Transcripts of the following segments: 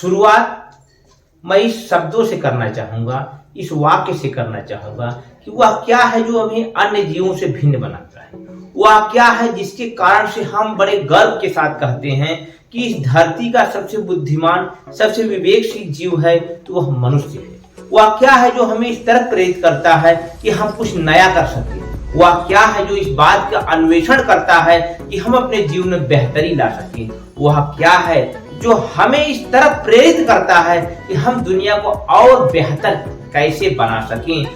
शुरुआत मैं इस शब्दों से करना चाहूंगा, इस वाक्य से करना चाहूंगा कि वह क्या है जो हमें अन्य जीवों से भिन्न बनाता है। वह क्या है जिसके कारण से हम बड़े गर्व के साथ कहते हैं कि इस धरती का सबसे बुद्धिमान, सबसे विवेकशील जीव है तो वह मनुष्य है। वह क्या है जो हमें इस तरह प्रेरित करता है कि हम कुछ नया कर सकें। वह क्या है जो इस बात का अन्वेषण करता है कि हम अपने जीवन में बेहतरी ला सकें। वह क्या है जो हमें इस तरफ प्रेरित करता है कि हम दुनिया को और बेहतर कैसे बना सकें।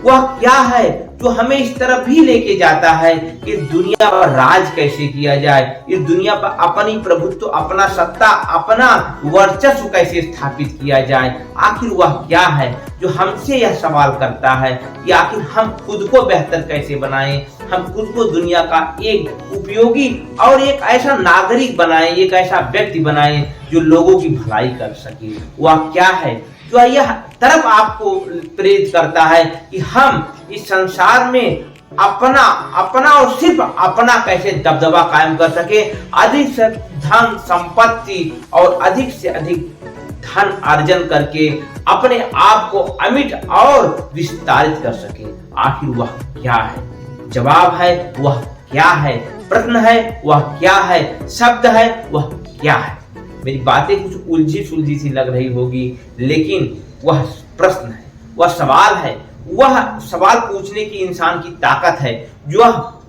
वह क्या है जो हमें इस तरफ भी लेके जाता है कि दुनिया पर राज कैसे किया जाए, इस दुनिया पर अपनी प्रभुत्व, अपना सत्ता, अपना वर्चस्व कैसे स्थापित किया जाए। आखिर वह क्या है जो हमसे यह सवाल करता है कि आखिर हम खुद को बेहतर कैसे बनाएं, हम खुद को दुनिया का एक उपयोगी और एक ऐसा नागरिक बनाएं, एक ऐसा व्यक्ति बनाएं जो लोगों की भलाई कर सके। वह क्या है जो यह तरफ आपको प्रेरित करता है कि हम इस संसार में अपना और सिर्फ अपना कैसे दबदबा कायम कर सके, अधिक से धन संपत्ति और अधिक से अधिक धन अर्जन करके अपने आप को अमिट और विस्तारित कर सके। आखिर वह क्या है? जवाब है वह क्या है, प्रश्न है वह क्या है, शब्द है वह क्या है। मेरी बातें कुछ उलझी सुलझी सी लग रही होगी, लेकिन वह प्रश्न है, वह सवाल है, वह सवाल पूछने की इंसान की ताकत है जो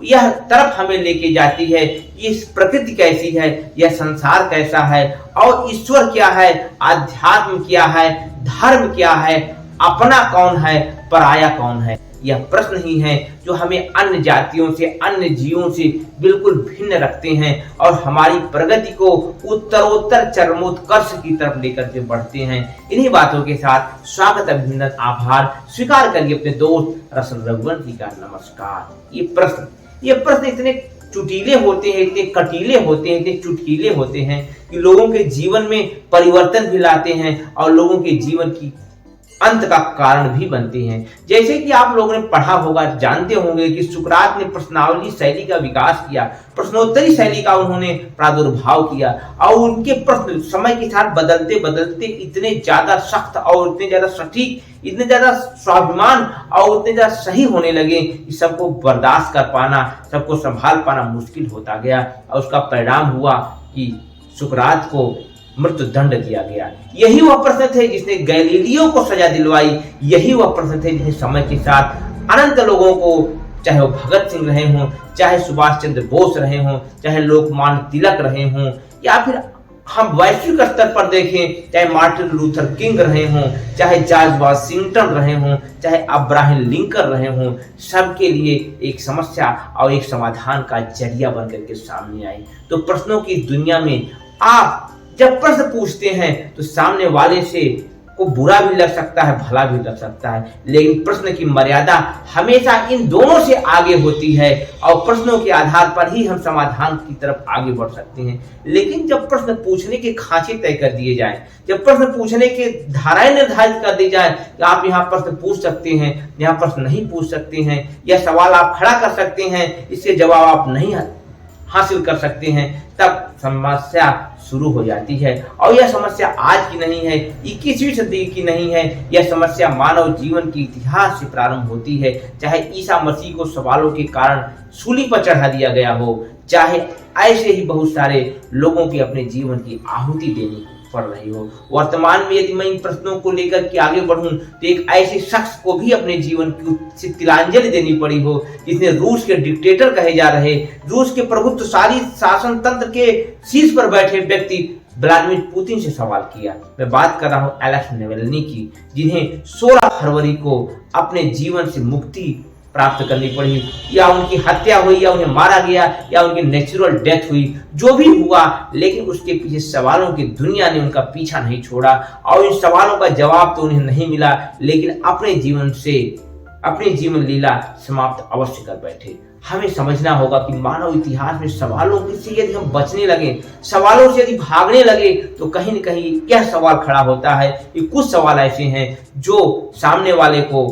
यह तरफ हमें लेके जाती है कि इस प्रकृति कैसी है, यह संसार कैसा है और ईश्वर क्या है, आध्यात्म क्या है, धर्म क्या है, अपना कौन है, पराया कौन है। यह प्रश्न ही है जो हमें अन्य जातियों से, अन्य जीवों से बिल्कुल भिन्न रखते हैं और हमारी प्रगति को उत्तरोत्तर चरमोत्कर्ष की तरफ लेकर के बढ़ते हैं। इन्हीं बातों के साथ स्वागत, अभिनंदन, आभार स्वीकार करिए अपने दोस्त रसल रघुवंशी का नमस्कार। ये प्रश्न इतने चुटीले होते हैं, इतने कटीले होते हैं, इतने चुटकीले होते हैं कि लोगों के जीवन में परिवर्तन भी लाते हैं और लोगों के जीवन की अंत का कारण भी बनते हैं। जैसे कि आप लोगों ने पढ़ा होगा, जानते होंगे कि सुकरात ने प्रश्नावली शैली का विकास किया, प्रश्नोत्तरी शैली का उन्होंने प्रादुर्भाव किया और उनके प्रश्न समय के साथ बदलते बदलते इतने ज्यादा सख्त और इतने ज्यादा सटीक, इतने ज्यादा स्वाभिमान और इतने ज्यादा सही होने लगे कि सबको बर्दाश्त कर पाना, सबको संभाल पाना मुश्किल होता गया और उसका परिणाम हुआ कि सुकरात को मृत्यु दंड दिया गया। यही वह प्रश्न थे जिसने गैलीलियो को सजा दिलवाई, यही वह प्रश्न थे जिसने समय के साथ अनंत लोगों को, चाहे वो भगत सिंह रहे हों, चाहे सुभाष चंद्र बोस रहे हों, चाहे लोकमान्य तिलक रहे हों, या फिर हम वैश्विक स्तर पर देखें, चाहे मार्टिन लूथर किंग रहे हों, चाहे जॉर्ज वाशिंगटन रहे हों, चाहे अब्राहम लिंकन रहे हों, सबके लिए एक समस्या और एक समाधान का जरिया बनकर के सामने आई। तो प्रश्नों की दुनिया में आप जब प्रश्न पूछते हैं तो सामने वाले से को बुरा भी लग सकता है, भला भी लग सकता है, लेकिन प्रश्न की मर्यादा हमेशा इन दोनों से आगे होती है और प्रश्नों के आधार पर ही हम समाधान की तरफ आगे बढ़ सकते हैं। लेकिन जब प्रश्न पूछने के खांचे तय कर दिए जाएं, जब प्रश्न पूछने के धाराएं निर्धारित कर दी जाए कि आप यहाँ प्रश्न पूछ सकते हैं, यहाँ प्रश्न नहीं पूछ सकते हैं, यह सवाल आप खड़ा कर सकते हैं, इससे जवाब आप नहीं हासिल कर सकते हैं, तब समस्या शुरू हो जाती है। और यह समस्या आज की नहीं है, 21वीं सदी की नहीं है, यह समस्या मानव जीवन के इतिहास से प्रारंभ होती है। चाहे ईसा मसीह को सवालों के कारण सूली पर चढ़ा दिया गया हो, चाहे ऐसे ही बहुत सारे लोगों की अपने जीवन की आहुति देनी पड़ रही हो। वर्तमान में यदि मैं इन प्रश्नों को लेकर के आगे बढ़ूं तो एक ऐसे शख्स को भी अपने जीवन की तिलांजलि देनी पड़ी हो जिसने रूस के डिक्टेटर कहे जा रहे, रूस के प्रभुत्वशाली शासन तंत्र के शीर्ष पर बैठे व्यक्ति व्लादिमीर पुतिन से सवाल किया। मैं बात कर रहा हूं एलेक्स नावल्नी की, जिन्हें 16 फरवरी को अपने जीवन से मुक्ति प्राप्त करनी पड़ी, या उनकी हत्या हुई, या उन्हें मारा गया, या उनकी नेचुरल डेथ हुई, जो भी हुआ, लेकिन उसके पीछे सवालों की दुनिया ने उनका पीछा नहीं छोड़ा और इन सवालों का जवाब तो उन्हें नहीं मिला, लेकिन अपने जीवन लीला समाप्त अवश्य कर बैठे। हमें समझना होगा कि मानव इतिहास में सवालों से यदि हम बचने लगे, सवालों से यदि भागने लगे, तो कहीं न कहीं यह सवाल खड़ा होता है कि कुछ सवाल ऐसे हैं जो सामने वाले को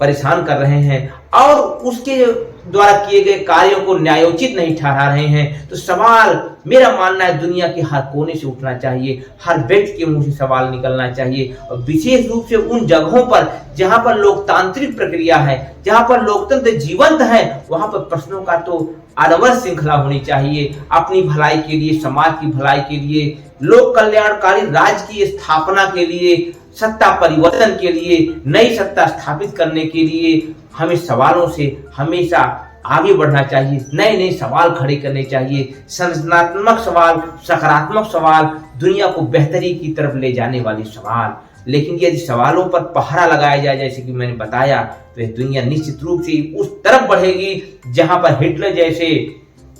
परेशान कर रहे हैं और उसके द्वारा किए गए कार्यों को न्यायोचित नहीं ठहरा रहे हैं, तो सवाल मेरा मानना है दुनिया के हर कोने से उठना चाहिए, हर व्यक्ति के मुंह से सवाल निकलना चाहिए, और विशेष रूप से उन जगहों पर जहां पर लोकतांत्रिक प्रक्रिया है, जहां पर लोकतंत्र जीवंत है, वहां पर प्रश्नों का तो अनवरत श्रृंखला होनी चाहिए। अपनी भलाई के लिए, समाज की भलाई के लिए, लोक कल्याणकारी राज्य की स्थापना के लिए, सत्ता परिवर्तन के लिए, नई सत्ता स्थापित करने के लिए हमें सवालों से हमेशा आगे बढ़ना चाहिए, नए नए सवाल खड़े करने चाहिए, संरचनात्मक सवाल, सकारात्मक सवाल, दुनिया को बेहतरी की तरफ ले जाने वाले सवाल। लेकिन यदि सवालों पर पहरा लगाया जाए, जैसे कि मैंने बताया, तो यह दुनिया निश्चित रूप से उस तरफ बढ़ेगी जहां पर हिटलर जैसे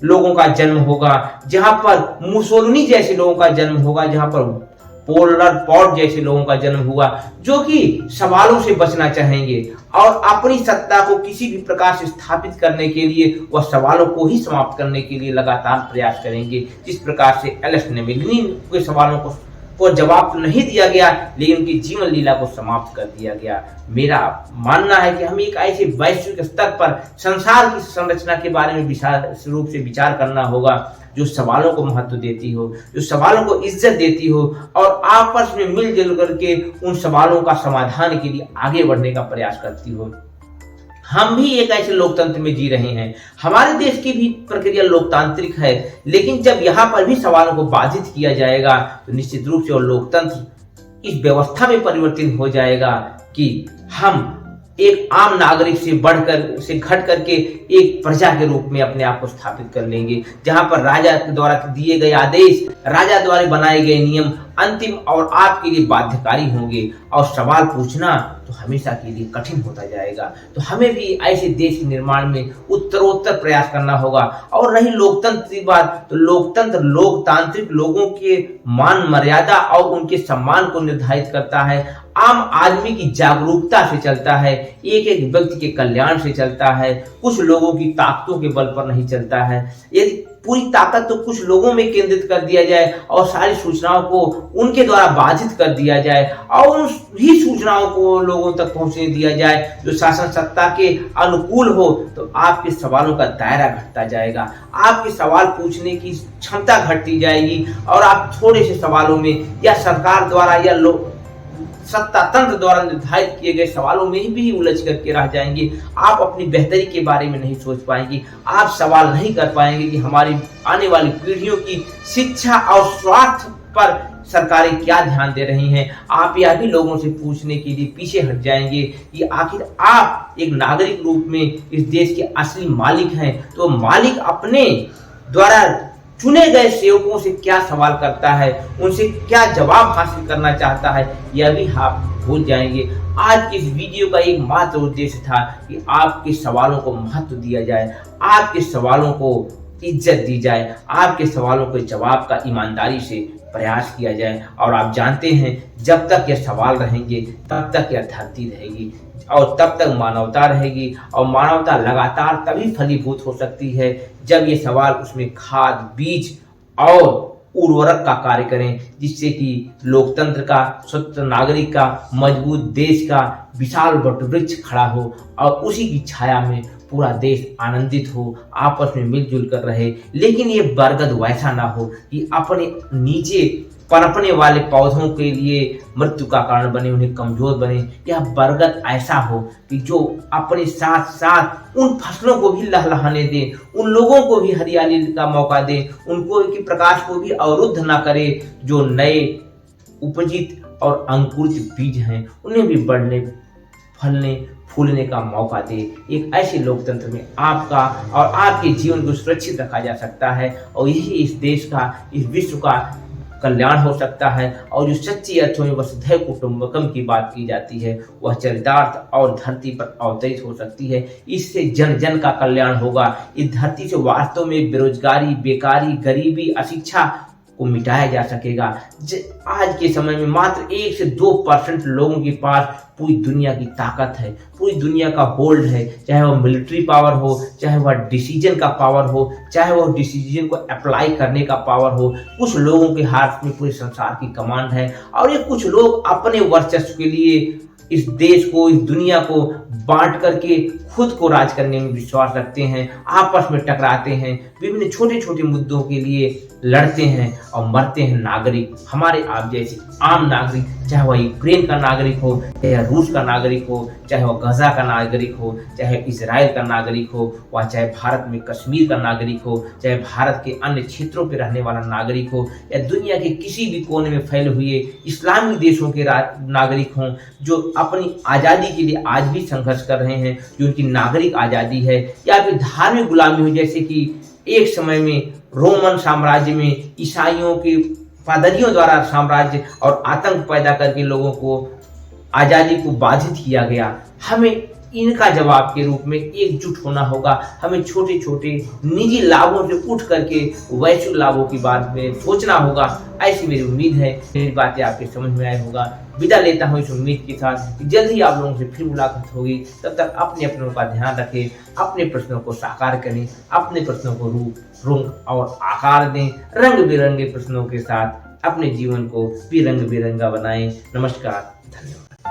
लोगों का जन्म होगा, जहां पर मुसोलिनी जैसे लोगों का जन्म होगा, जहां पर पोलर पॉट जैसे लोगों का जन्म हुआ, जो कि सवालों से बचना चाहेंगे और अपनी सत्ता को किसी भी प्रकार से स्थापित करने के लिए वह सवालों को ही समाप्त करने के लिए लगातार प्रयास करेंगे। जिस प्रकार से एलेक्स नेवेलिनी के सवालों को जवाब तो नहीं दिया गया, लेकिन उनकी जीवन लीला को समाप्त कर दिया गया। मेरा मानना है कि हमें एक ऐसे वैश्विक स्तर पर संसार की संरचना के बारे में विशेष रूप से विचार करना होगा, जो सवालों को महत्व देती हो, जो सवालों को इज्जत देती हो और आपस में मिलजुल करके उन सवालों का समाधान के लिए आगे बढ़ने का प्रयास करती हो। हम भी एक ऐसे लोकतंत्र में जी रहे हैं, हमारे देश की भी प्रक्रिया लोकतांत्रिक है, लेकिन जब यहाँ पर भी सवालों को बाधित किया जाएगा तो निश्चित रूप से और लोकतंत्र इस व्यवस्था में परिवर्तित हो जाएगा कि हम एक आम नागरिक से घट करके एक प्रजा के रूप में अपने आप को स्थापित कर लेंगे, जहां पर राजा द्वारा दिए गए आदेश, राजा द्वारा बनाए गए नियम अंतिम और आपके लिए बाध्यकारी होंगे और सवाल पूछना तो हमेशा के लिए कठिन होता जाएगा। तो हमें भी ऐसे देश के निर्माण में उत्तरोत्तर प्रयास करना होगा। और रही लोकतंत्र की बात, तो लोकतंत्र लोकतांत्रिक लोगों के मान मर्यादा और उनके सम्मान को निर्धारित करता है, आम आदमी की जागरूकता से चलता है, एक एक व्यक्ति के कल्याण से चलता है, कुछ लोगों की ताकतों के बल पर नहीं चलता है। यदि पूरी ताकत तो कुछ लोगों में केंद्रित कर दिया जाए और सारी सूचनाओं को उनके द्वारा बाधित कर दिया जाए और उन ही सूचनाओं को लोगों तक पहुंचने दिया जाए जो शासन सत्ता के अनुकूल हो, तो आपके सवालों का दायरा घटता जाएगा, आपके सवाल पूछने की क्षमता घटती जाएगी और आप थोड़े से सवालों में या सरकार द्वारा या सत्ता तंत्र द्वारा निर्धारित किए गए सवालों में भी उलझ करके रह जाएंगे। आप अपनी बेहतरी के बारे में नहीं सोच पाएंगे, आप सवाल नहीं कर पाएंगे कि हमारी आने वाली पीढ़ियों की शिक्षा और स्वास्थ्य पर सरकारें क्या ध्यान दे रही हैं। आप यह भी लोगों से पूछने के लिए पीछे हट जाएंगे कि आखिर आप एक नागरिक रूप में इस देश के असली मालिक हैं, तो मालिक अपने द्वारा चुने गए सेवकों से क्या सवाल करता है, उनसे क्या जवाब हासिल करना चाहता है, यह भी आप भूल जाएंगे। आज की इस वीडियो का एक मात्र उद्देश्य था कि आपके सवालों को महत्व दिया जाए, आपके सवालों को इज्जत दी जाए, आपके सवालों के जवाब का ईमानदारी से प्रयास किया जाए। और आप जानते हैं, जब तक यह सवाल रहेंगे तब तक यह धरती रहेगी और तब तक मानवता रहेगी, और मानवता लगातार तभी फलीभूत हो सकती है जब ये सवाल उसमें खाद, बीज और उर्वरक का कार्य करें, जिससे कि लोकतंत्र का, स्वतंत्र नागरिक का, मजबूत देश का विशाल वटवृक्ष खड़ा हो और उसी की छाया में पूरा देश आनंदित हो, आपस में मिलजुल कर रहे। लेकिन ये बरगद वैसा ना हो कि अपने नीचे पनपने वाले पौधों के लिए मृत्यु का कारण बने, उन्हें कमजोर बने। यह बरगद ऐसा हो कि जो अपने साथ साथ उन फसलों को भी लहलहाने दे, उन लोगों को भी हरियाली का मौका दे, उनको की प्रकाश को भी अवरुद्ध ना करे, जो नए उपजित और अंकुरित बीज हैं उन्हें भी बढ़ने, फलने, फूलने का मौका दे। एक ऐसे लोकतंत्र में आपका और आपके जीवन को सुरक्षित रखा जा सकता है और यही इस देश का, इस विश्व का कल्याण हो सकता है। और जो सच्ची अर्थों में वसुधैव कुटुंबकम की बात की जाती है, वह चरितार्थ और धरती पर अवतरित हो सकती है। इससे जन जन का कल्याण होगा। इस धरती से वास्तव में बेरोजगारी, बेकारी, गरीबी, अशिक्षा को मिटाया जा सकेगा। आज के समय में मात्र 1 से 2% लोगों के पास पूरी दुनिया की ताकत है, पूरी दुनिया का होल्ड है, चाहे वह मिलिट्री पावर हो, चाहे वह डिसीजन का पावर हो, चाहे वह डिसीजन को अप्लाई करने का पावर हो। कुछ लोगों के हाथ में पूरे संसार की कमांड है और ये कुछ लोग अपने वर्चस्व के लिए इस देश को, इस दुनिया को बांट करके खुद को राज करने में विश्वास रखते हैं, आपस में टकराते हैं, विभिन्न छोटे छोटे मुद्दों के लिए लड़ते हैं और मरते हैं नागरिक, हमारे आप जैसे आम नागरिक, चाहे वह यूक्रेन का नागरिक हो, चाहे रूस का नागरिक हो, चाहे वह गजा का नागरिक हो, चाहे इजराइल का नागरिक हो, व चाहे भारत में कश्मीर का नागरिक हो, चाहे भारत के अन्य क्षेत्रों पर रहने वाला नागरिक हो, या दुनिया के किसी भी कोने में फैले हुए इस्लामी देशों के नागरिक हों, जो अपनी आज़ादी के लिए आज भी संघर्ष कर रहे हैं, जो उनकी नागरिक आज़ादी है, या फिर धार्मिक गुलामी हो, जैसे कि एक समय में रोमन साम्राज्य में ईसाइयों के पादरियों द्वारा साम्राज्य और आतंक पैदा करके लोगों को आज़ादी को बाधित किया गया। हमें इनका जवाब के रूप में एकजुट होना होगा। हमें छोटे छोटे निजी लाभों से उठ करके वैश्विक लाभों की बात में सोचना होगा। ऐसी मेरी उम्मीद है, मेरी बातें आपके समझ में आए होगा। विदा लेता हूँ इस उम्मीद के साथ कि जल्द ही आप लोगों से फिर मुलाकात होगी। तब तक अपने अपनों का ध्यान रखें, अपने प्रश्नों को साकार करें, अपने प्रश्नों को रूप रंग और आकार दें, रंग बिरंगे प्रश्नों के साथ अपने जीवन को भी रंग बिरंगा बनाएं। नमस्कार, धन्यवाद।